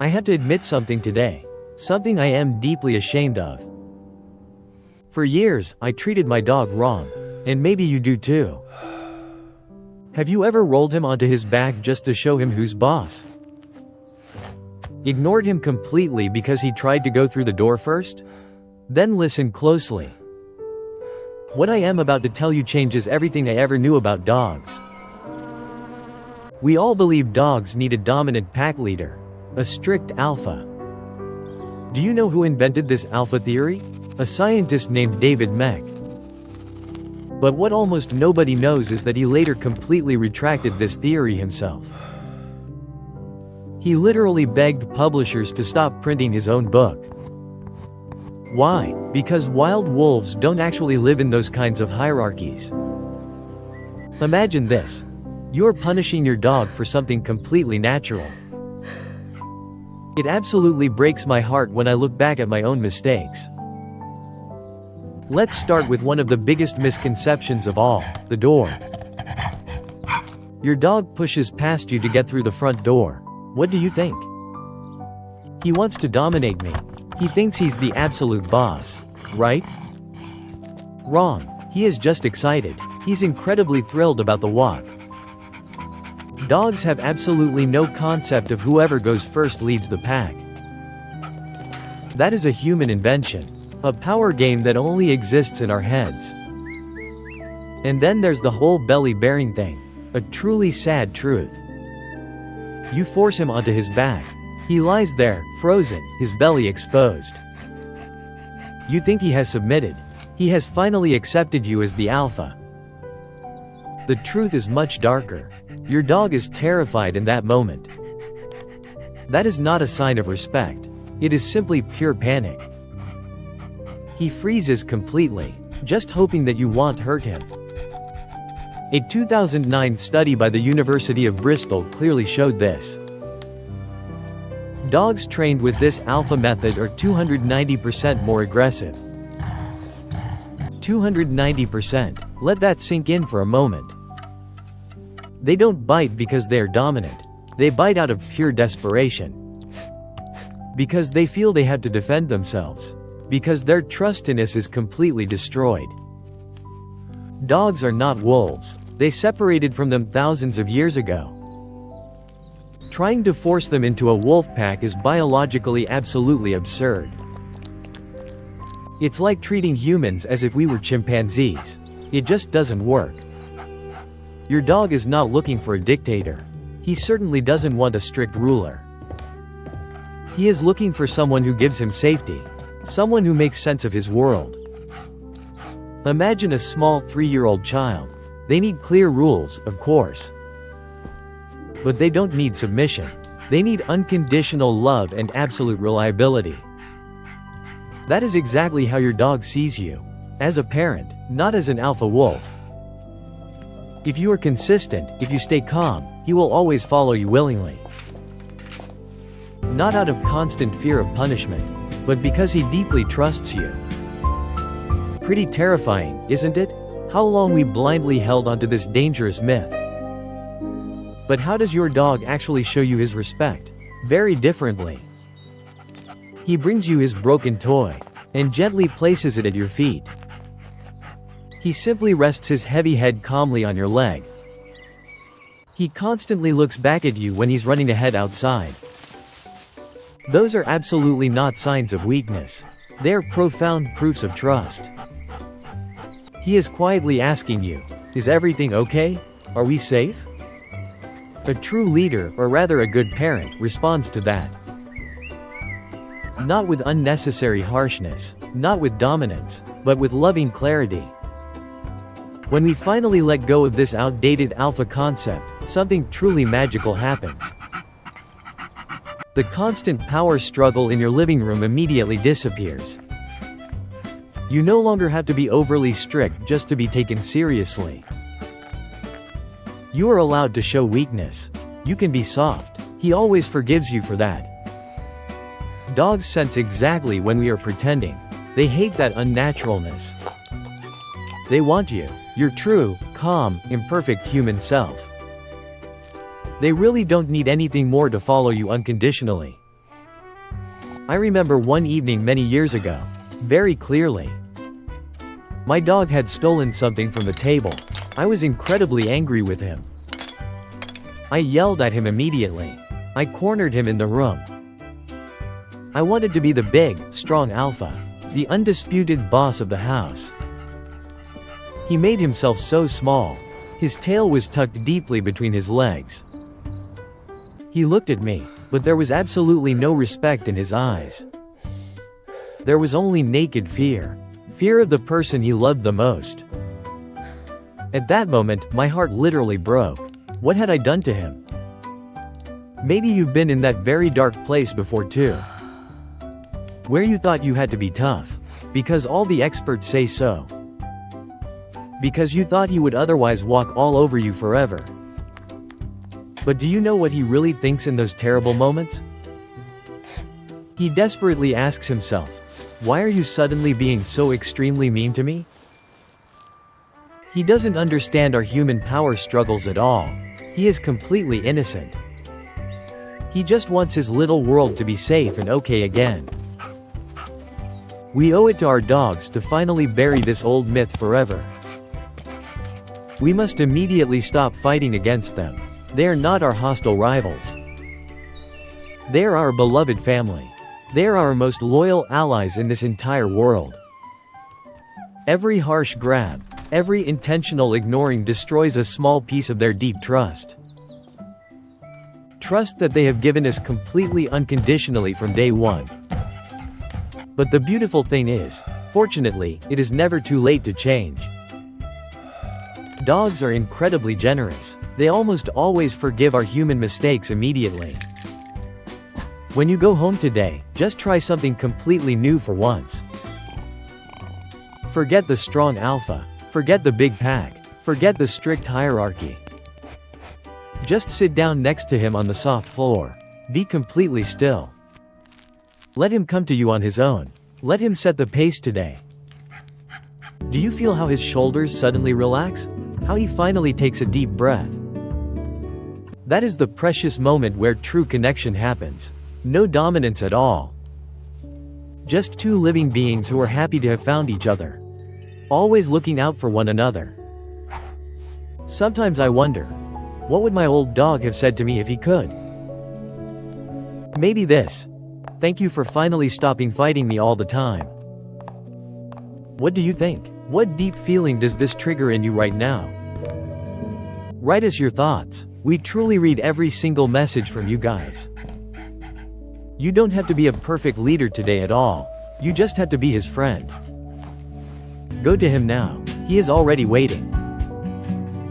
I have to admit something today. Something I am deeply ashamed of. For years, I treated my dog wrong. And maybe you do too. Have you ever rolled him onto his back just to show him who's boss? Ignored him completely because he tried to go through the door first? Then listen closely. What I am about to tell you changes everything I ever knew about dogs. We all believe dogs need a dominant pack leader, a strict alpha. Do you know who invented this alpha theory? A scientist named David Mech. But what almost nobody knows is that he later completely retracted this theory himself. He literally begged publishers to stop printing his own book. Why? Because wild wolves don't actually live in those kinds of hierarchies. Imagine this. You're punishing your dog for something completely natural. It absolutely breaks my heart when I look back at my own mistakes. Let's start with one of the biggest misconceptions of all, the door. Your dog pushes past you to get through the front door. What do you think? He wants to dominate me. He thinks he's the absolute boss, right? Wrong. He is just excited. He's incredibly thrilled about the walk. Dogs have absolutely no concept of whoever goes first leads the pack. That is a human invention. A power game that only exists in our heads. And then there's the whole belly-bearing thing. A truly sad truth. You force him onto his back. He lies there, frozen, his belly exposed. You think he has submitted. He has finally accepted you as the alpha. The truth is much darker. Your dog is terrified in that moment. That is not a sign of respect. It is simply pure panic. He freezes completely, just hoping that you won't hurt him. A 2009 study by the University of Bristol clearly showed this. Dogs trained with this alpha method are 290% more aggressive. 290%. Let that sink in for a moment. They don't bite because they are dominant. They bite out of pure desperation. Because they feel they have to defend themselves. Because their trustiness is completely destroyed. Dogs are not wolves. They separated from them thousands of years ago. Trying to force them into a wolf pack is biologically absolutely absurd. It's like treating humans as if we were chimpanzees. It just doesn't work. Your dog is not looking for a dictator. He certainly doesn't want a strict ruler. He is looking for someone who gives him safety. Someone who makes sense of his world. Imagine a small 3-year-old child. They need clear rules, of course. But they don't need submission. They need unconditional love and absolute reliability. That is exactly how your dog sees you. As a parent, not as an alpha wolf. If you are consistent, if you stay calm, he will always follow you willingly. Not out of constant fear of punishment, but because he deeply trusts you. Pretty terrifying, isn't it? How long we blindly held onto this dangerous myth. But how does your dog actually show you his respect? Very differently. He brings you his broken toy, and gently places it at your feet. He simply rests his heavy head calmly on your leg. He constantly looks back at you when he's running ahead outside. Those are absolutely not signs of weakness. They are profound proofs of trust. He is quietly asking you, is everything okay? Are we safe? A true leader, or rather a good parent, responds to that. Not with unnecessary harshness, not with dominance, but with loving clarity. When we finally let go of this outdated alpha concept, something truly magical happens. The constant power struggle in your living room immediately disappears. You no longer have to be overly strict just to be taken seriously. You are allowed to show weakness. You can be soft. He always forgives you for that. Dogs sense exactly when we are pretending. They hate that unnaturalness. They want you, your true, calm, imperfect human self. They really don't need anything more to follow you unconditionally. I remember one evening many years ago, very clearly. My dog had stolen something from the table. I was incredibly angry with him. I yelled at him immediately. I cornered him in the room. I wanted to be the big, strong alpha, the undisputed boss of the house. He made himself so small. His tail was tucked deeply between his legs. He looked at me, but there was absolutely no respect in his eyes. There was only naked fear. Fear of the person he loved the most. At that moment, my heart literally broke. What had I done to him? Maybe you've been in that very dark place before too. Where you thought you had to be tough. Because all the experts say so. Because you thought he would otherwise walk all over you forever. But do you know what he really thinks in those terrible moments? He desperately asks himself, why are you suddenly being so extremely mean to me? He doesn't understand our human power struggles at all. He is completely innocent. He just wants his little world to be safe and okay again. We owe it to our dogs to finally bury this old myth forever. We must immediately stop fighting against them. They are not our hostile rivals. They are our beloved family. They are our most loyal allies in this entire world. Every harsh grab, every intentional ignoring destroys a small piece of their deep trust. Trust that they have given us completely unconditionally from day one. But the beautiful thing is, fortunately, it is never too late to change. Dogs are incredibly generous. They almost always forgive our human mistakes immediately. When you go home today, just try something completely new for once. Forget the strong alpha. Forget the big pack. Forget the strict hierarchy. Just sit down next to him on the soft floor. Be completely still. Let him come to you on his own. Let him set the pace today. Do you feel how his shoulders suddenly relax? How he finally takes a deep breath? That is the precious moment where true connection happens. No dominance at all. Just two living beings who are happy to have found each other. Always looking out for one another. Sometimes I wonder, what would my old dog have said to me if he could? Maybe this. Thank you for finally stopping fighting me all the time. What do you think? What deep feeling does this trigger in you right now? Write us your thoughts. We truly read every single message from you guys. You don't have to be a perfect leader today at all. You just have to be his friend. Go to him now. He is already waiting.